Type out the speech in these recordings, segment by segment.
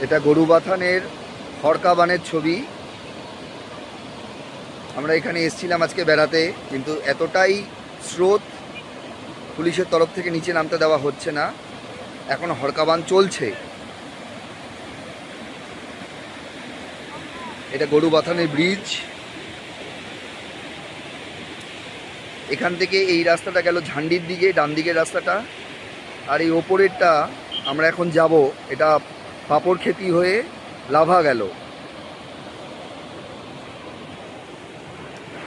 এটা গরুবাথানের হরকাবানের ছবি। আমরা এখানে এসেছিলাম আজকে বেড়াতে, কিন্তু এতটাই স্রোত, পুলিশের তরফ থেকে নিচে নামতে দেওয়া হচ্ছে না। এখন হরকাবান চলছে। এটা গরুবাথানের ব্রিজ। এখান থেকে এই রাস্তাটা গেল ঝান্ডির দিকে, ডান দিকের রাস্তাটা। আর এই ওপরেরটা আমরা এখন যাব, এটা পাপড় খেতি হয়ে লাভা গেল।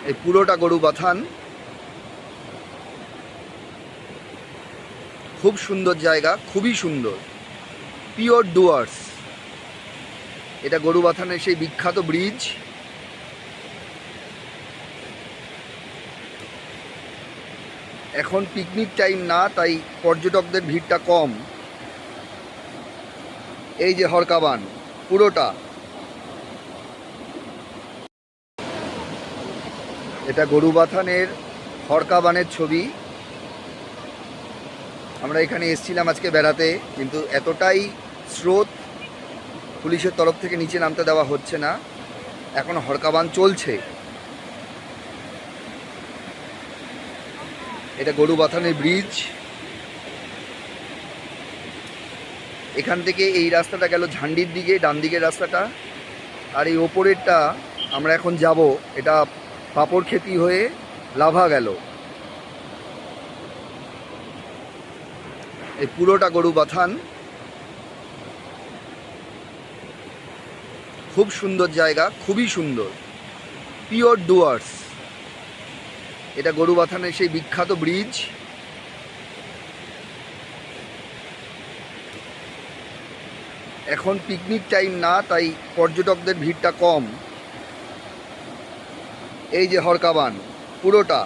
এই পুরোটা গরুবাথান। খুব সুন্দর জায়গা, খুবই সুন্দর, পিওর ডুয়ার্স। এটা গরুবাথানের সেই বিখ্যাত ব্রিজ। এখন পিকনিক টাইম না, তাই পর্যটকদের ভিড়টা কম। এই যে হরকাবান পুরোটা। এটা গরুবাথানের হরকাবানের ছবি। আমরা এখানে এসেছিলাম আজকে বেড়াতে, কিন্তু এতটাই স্রোত, পুলিশের তরফ থেকে নিচে নামতে দেওয়া হচ্ছে না। এখন হরকাবান চলছে। এটা গরুবাথানের ব্রিজ। এখান থেকে এই রাস্তাটা গেল ঝান্ডির দিকে, ডান দিকের রাস্তাটা। আর এই ওপরেরটা আমরা এখন যাব, এটা পাপড় খেতি হয়ে লাভা গেল। এই পুরোটা গরুবাথান। খুব সুন্দর জায়গা, খুবই সুন্দর, পিওর ডুয়ার্স। এটা গরুবাথানের সেই বিখ্যাত ব্রিজ। এখন পিকনিক টাইম না, তাই পর্যটকদের ভিড়টা কম। এই যে হরকাবান পুরোটা।